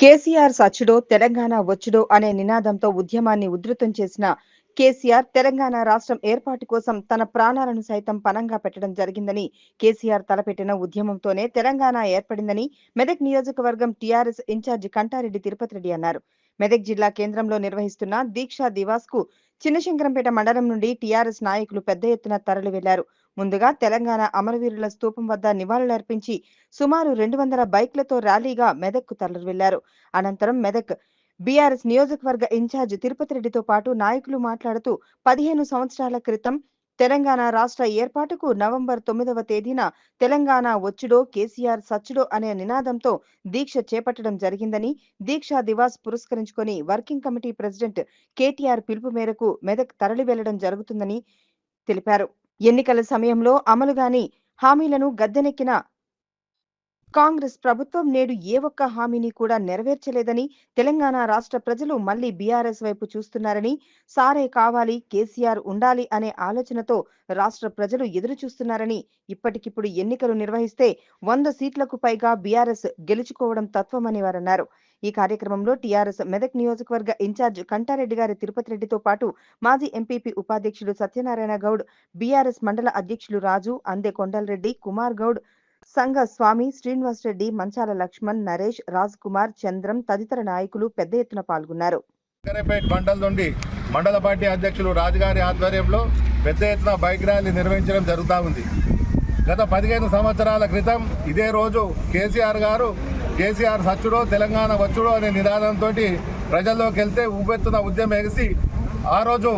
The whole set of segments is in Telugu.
కేసీఆర్ సచ్చుడో తెలంగాణ వచ్చుడో అనే నినాదంతో ఉద్యమాన్ని ఉధృతం చేసిన కేసీఆర్ తెలంగాణ రాష్ట్రం ఏర్పాటు కోసం తన ప్రాణాలను సైతం పణంగా పెట్టడం జరిగిందని కేసీఆర్ తలపెట్టిన ఉద్యమంతోనే తెలంగాణ ఏర్పడిందని మెదక్ నియోజకవర్గం టీఆర్ఎస్ ఇన్ఛార్జి కంటారెడ్డి తిరుపతి రెడ్డి అన్నారు. మెదక్ జిల్లా కేంద్రంలో నిర్వహిస్తున్న దీక్షా దివాస్ కు చిన్నశంకరంపేట మండలం నుండి టీఆర్ఎస్ నాయకులు పెద్ద ఎత్తున తరలి వెళ్లారు. ముందుగా తెలంగాణ అమరవీరుల స్తూపం వద్ద నివాళులర్పించి సుమారు 200 బైక్లతో ర్యాలీగా మెదక్కు తరలి వెళ్లారు. అనంతరం మెదక్ బీఆర్ఎస్ నియోజకవర్గ ఇన్ఛార్జ్ తిరుపతి రెడ్డితో పాటు నాయకులు మాట్లాడుతూ 15 సంవత్సరాల క్రితం తెలంగాణ రాష్ట్ర ఏర్పాటుకు నవంబర్ 9వ తేదీన తెలంగాణ వచ్చుడో కేసీఆర్ సచ్చుడో అనే నినాదంతో దీక్ష చేపట్టడం జరిగిందని, దీక్షా దివాస్ పురస్కరించుకొని వర్కింగ్ కమిటీ ప్రెసిడెంట్ కేటీఆర్ పిలుపు మేరకు మెదక్ తరలి వెళ్లడం జరుగుతుందని తెలిపారు. ఎన్నికల సమయంలో అమలుగాని హామీలను గద్దెనెక్కిన కాంగ్రెస్ ప్రభుత్వం నేడు ఏ ఒక్క హామీని కూడా నెరవేర్చలేదని, తెలంగాణ రాష్ట్ర ప్రజలు మళ్లీ బీఆర్ఎస్ వైపు చూస్తున్నారని, సారే కావాలి కేసీఆర్ ఉండాలి అనే ఆలోచనతో రాష్ట్ర ప్రజలు ఎదురు చూస్తున్నారని, ఇప్పటికిప్పుడు ఎన్నికలు నిర్వహిస్తే 100 సీట్లకు పైగా బీఆర్ఎస్ గెలుచుకోవడం తత్వమని వారన్నారు. ఈ కార్యక్రమంలో టీఆర్ఎస్ మెదక్ నియోజకవర్గ ఇన్ఛార్జ్ కంటారెడ్డి గారి తిరుపతి రెడ్డితో పాటు మాజీ ఎంపీపీ ఉపాధ్యక్షుడు సత్యనారాయణ గౌడ్, బీఆర్ఎస్ మండల అధ్యక్షులు రాజు, అందె కొండలరెడ్డి, కుమార్ గౌడ్, సంఘ స్వామి, శ్రీనివాస్ రెడ్డి, మంచాల లక్ష్మణ్, నరేష్, రాజ్ కుమార్, చంద్రం తదితర నాయకులు పెద్ద ఎత్తున పాల్గొన్నారు. మండలం నుండి మండల పార్టీ అధ్యక్షులు రాజుగారి ఆధ్వర్యంలో పెద్ద ఎత్తున బైక్ ర్యాలీ నిర్వహించడం జరుగుతూ ఉంది. గత 15 సంవత్సరాల క్రితం ఇదే రోజు కేసీఆర్ సచ్చుడో తెలంగాణ వచ్చుడో అనే నినాదంతో ప్రజల్లోకి వెళ్తే ఉవ్వెత్తున ఉద్యమం ఎగిసి ఆ రోజు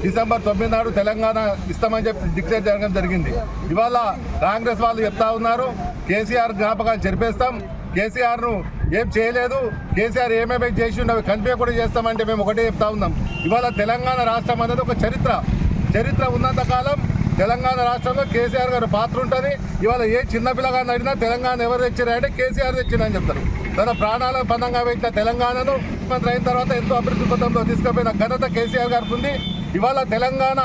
డిసెంబర్ 9 నాడు తెలంగాణ ఇస్తామని చెప్పి డిక్లేర్ చేయడం జరిగింది. ఇవాళ కాంగ్రెస్ వాళ్ళు చెప్తా ఉన్నారు, కేసీఆర్ జ్ఞాపకాలు జరిపేస్తాం, కేసీఆర్ను ఏం చేయలేదు, కేసీఆర్ ఏమేమి చేసి ఉండవు కనిపే కూడా చేస్తామంటే మేము ఒకటే చెప్తా ఉన్నాం. ఇవాళ తెలంగాణ రాష్ట్రం అనేది ఒక చరిత్ర ఉన్నంత కాలం తెలంగాణ రాష్ట్రంలో కేసీఆర్ గారు పాత్ర ఉంటుంది. ఇవాళ ఏ చిన్నపిల్లగాన్ని అడిగినా తెలంగాణ ఎవరు తెచ్చినారంటే కేసీఆర్ తెచ్చిందని చెప్తారు. తన ప్రాణాలకు పదంగా పెట్టిన తెలంగాణను ముఖ్యమంత్రి అయిన తర్వాత ఎంతో అభివృద్ధి పథంలో తీసుకుపోయిన ఘనత కేసీఆర్ గారికి ఉంది. ఇవాళ తెలంగాణ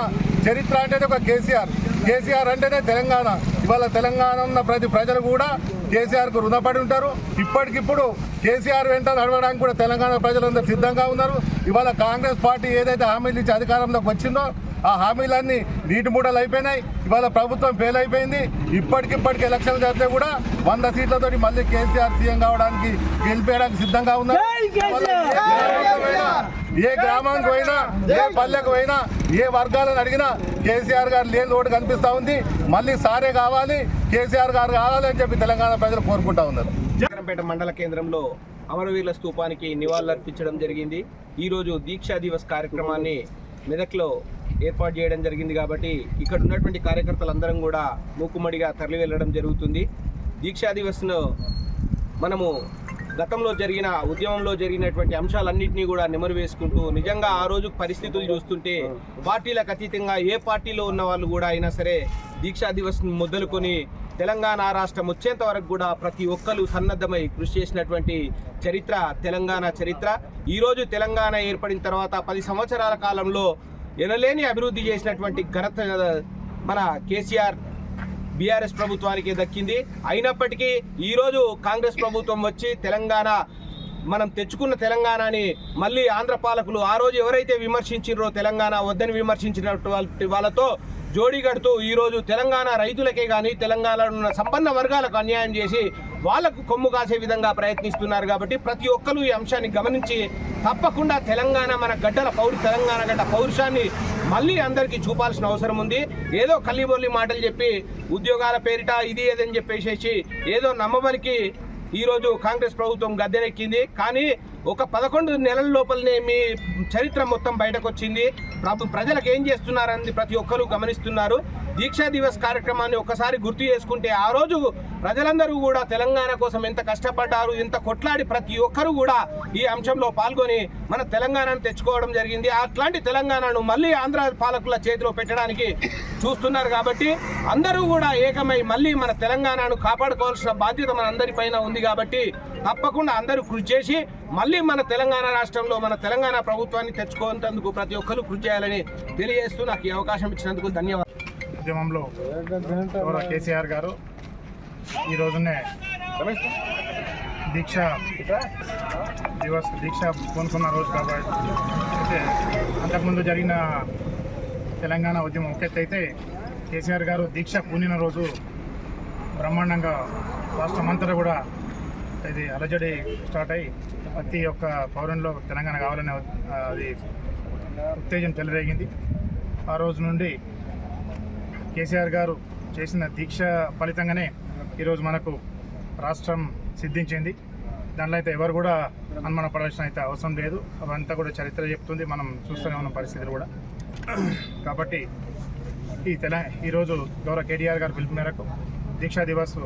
చరిత్ర అంటేనే ఒక కేసీఆర్ అంటేనే తెలంగాణ. ఇవాళ తెలంగాణ ఉన్న ప్రతి ప్రజలు కూడా కేసీఆర్కు రుణపడి ఉంటారు. ఇప్పటికిప్పుడు కేసీఆర్ వెంట నడవడానికి కూడా తెలంగాణ ప్రజలందరూ సిద్ధంగా ఉన్నారు. ఇవాళ కాంగ్రెస్ పార్టీ ఏదైతే హామీలు ఇచ్చి అధికారంలోకి వచ్చిందో ఆ హామీలన్నీ నీటి మూటలు అయిపోయినాయి. ఇవాళ ప్రభుత్వం ఫెయిల్ అయిపోయింది. ఇప్పటికిప్పటికి ఎలక్షన్లు జరిగితే కూడా 100 సీట్లతోటి మళ్ళీ కేసీఆర్ సీఎం కావడానికి గెలిపేయడానికి సిద్ధంగా ఉన్నారు. ఏ గ్రామానికి పోయినా, ఏ పల్లెకు పోయినా, ఏ వర్గాలను అడిగినా కేసీఆర్ గారు లేని ఓటు కనిపిస్తూ ఉంది. మళ్ళీ సారే కావాలి, కేసీఆర్ గారు కావాలి అని చెప్పి తెలంగాణ ప్రజలు కోరుకుంటా ఉన్నారు. శంకరంపేట మండల కేంద్రంలో అమరవీరుల స్తూపానికి నివాళులర్పించడం జరిగింది. ఈరోజు దీక్షా దివస్ కార్యక్రమాన్ని మెదక్లో ఏర్పాటు చేయడం జరిగింది కాబట్టి ఇక్కడ ఉన్నటువంటి కార్యకర్తలందరం కూడా మూకుమ్మడిగా తరలి వెళ్ళడం జరుగుతుంది. దీక్షా దివస్ను మనము గతంలో జరిగిన ఉద్యమంలో జరిగినటువంటి అంశాలన్నింటినీ కూడా నెమరు వేసుకుంటూ నిజంగా ఆ రోజు పరిస్థితులు చూస్తుంటే పార్టీలకు అతీతంగా ఏ పార్టీలో ఉన్న వాళ్ళు కూడా అయినా సరే దీక్షా దివస్ను మొదలుకొని తెలంగాణ రాష్ట్రం వచ్చేంత వరకు కూడా ప్రతి ఒక్కరు సన్నద్ధమై కృషి చేసినటువంటి చరిత్ర తెలంగాణ చరిత్ర. ఈరోజు తెలంగాణ ఏర్పడిన తర్వాత 10 సంవత్సరాల కాలంలో ఎనలేని అభివృద్ధి చేసినటువంటి ఘనత మన కేసీఆర్ బీఆర్ఎస్ ప్రభుత్వానికి దక్కింది. అయినప్పటికీ ఈరోజు కాంగ్రెస్ ప్రభుత్వం వచ్చి తెలంగాణ మనం తెచ్చుకున్న తెలంగాణని మళ్ళీ ఆంధ్ర పాలకులు ఆ రోజు ఎవరైతే విమర్శించారో తెలంగాణ వద్దని విమర్శించినటువంటి వాళ్ళతో జోడీ కడుతూ ఈరోజు తెలంగాణ రైతులకే కానీ తెలంగాణలో ఉన్న సంపన్న వర్గాలకు అన్యాయం చేసి వాళ్లకు కొమ్ము కాసే విధంగా ప్రయత్నిస్తున్నారు. కాబట్టి ప్రతి ఒక్కరూ ఈ అంశాన్ని గమనించి తప్పకుండా తెలంగాణ మన తెలంగాణ గడ్డ పౌరుషాన్ని మళ్ళీ అందరికీ చూపాల్సిన అవసరం ఉంది. ఏదో కల్లిబొల్లి మాటలు చెప్పి ఉద్యోగాల పేరిట ఇది ఏదని చెప్పేసి ఏదో నమ్మబలికి ఈరోజు కాంగ్రెస్ ప్రభుత్వం గద్దెనెక్కింది. కానీ ఒక 11 నెలల లోపలనే మీ చరిత్ర మొత్తం బయటకు వచ్చింది. ప్రజలకు ఏం చేస్తున్నారని ప్రతి ఒక్కరూ గమనిస్తున్నారు. దీక్షా దివస్ కార్యక్రమాన్ని ఒకసారి గుర్తు చేసుకుంటే ఆ రోజు ప్రజలందరూ కూడా తెలంగాణ కోసం ఎంత కష్టపడ్డారు, ఎంత కొట్లాడి ప్రతి ఒక్కరూ కూడా ఈ అంశంలో పాల్గొని మన తెలంగాణను తెచ్చుకోవడం జరిగింది. అట్లాంటి తెలంగాణను మళ్ళీ ఆంధ్ర పాలకుల చేతిలో పెట్టడానికి చూస్తున్నారు. కాబట్టి అందరూ కూడా ఏకమై మళ్ళీ మన తెలంగాణను కాపాడుకోవాల్సిన బాధ్యత మన అందరిపైన ఉంది. కాబట్టి తప్పకుండా అందరూ కృషి చేసి మళ్ళీ మన తెలంగాణ రాష్ట్రంలో మన తెలంగాణ ప్రభుత్వాన్ని తెచ్చుకోనందుకు ప్రతి ఒక్కరూ కృషి చేయాలని తెలియజేస్తూ నాకు ఈ అవకాశం ఇచ్చినందుకు ధన్యవాదాలు. ఉద్యమంలో కేసీఆర్ గారు ఈ రోజునే దీక్ష పూనుకున్న రోజు కాబట్టి అయితే అంతకుముందు జరిగిన తెలంగాణ ఉద్యమం ఒక ఎత్తు అయితే కేసీఆర్ గారు దీక్ష పూనిన రోజు బ్రహ్మాండంగా రాష్ట్రమంతటా కూడా ఇది అలజడి స్టార్ట్ అయ్యి ప్రతి ఒక్క పౌరునిలో తెలంగాణ కావాలనే అది ఉత్తేజం చెలరేగింది. ఆ రోజు నుండి కేసీఆర్ గారు చేసిన దీక్ష ఫలితంగానే ఈరోజు మనకు రాష్ట్రం సిద్ధించింది. దానిలో అయితే ఎవరు కూడా అనుమాన పడాల్సిన అయితే అవసరం లేదు. అవంతా కూడా చరిత్ర చెప్తుంది, మనం చూస్తూనే ఉన్న పరిస్థితులు కూడా. కాబట్టి ఈరోజు గౌరవ కేటీఆర్ గారి పిలుపు మేరకు దీక్షా దివస్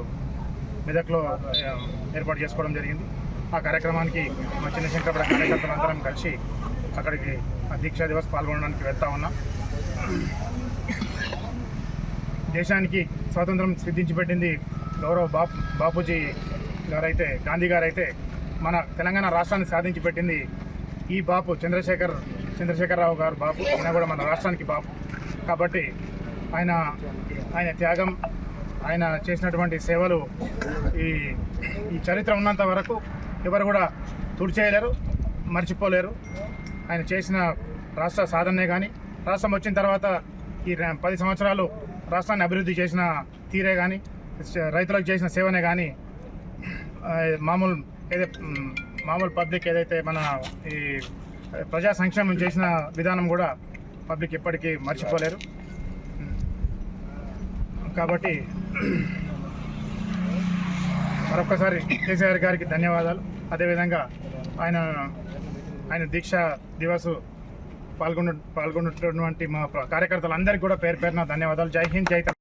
మెదక్లో ఏర్పాటు చేసుకోవడం జరిగింది. ఆ కార్యక్రమానికి మా చిన్నశంకరపడ కార్యకర్తలందరం కలిసి అక్కడికి ఆ దీక్షా దివస్ పాల్గొనడానికి వెళ్తా ఉన్నాం. దేశానికి స్వాతంత్రం సిద్ధించి పెట్టింది గౌరవ బాపూజీ గారైతే, గాంధీ గారైతే మన తెలంగాణ రాష్ట్రాన్ని సాధించి పెట్టింది ఈ బాపు చంద్రశేఖరరావు గారు బాపు. ఆయన కూడా మన రాష్ట్రానికి బాపు. కాబట్టి ఆయన త్యాగం, ఆయన చేసినటువంటి సేవలు ఈ చరిత్ర ఉన్నంత వరకు ఎవరు కూడా తుడిచేయలేరు, మర్చిపోలేరు. ఆయన చేసిన రాష్ట్ర సాధనే కానీ, రాష్ట్రం వచ్చిన తర్వాత ఈ 10 సంవత్సరాలు రాష్ట్రాన్ని అభివృద్ధి చేసిన తీరే కానీ, రైతులకు చేసిన సేవనే కానీ, మామూలు పబ్లిక్ ఏదైతే మన ఈ ప్రజా సంక్షేమం చేసిన విధానం కూడా పబ్లిక్ ఎప్పటికీ మర్చిపోలేరు. కాబట్టి మరొక్కసారి కేసీఆర్ గారికి ధన్యవాదాలు. అదేవిధంగా ఆయన దీక్షా దివస్ పాల్గొన్నటువంటి మా కార్యకర్తలందరికీ కూడా పేరు పేరున ధన్యవాదాలు. జై హింద్, జై తెలంగాణ.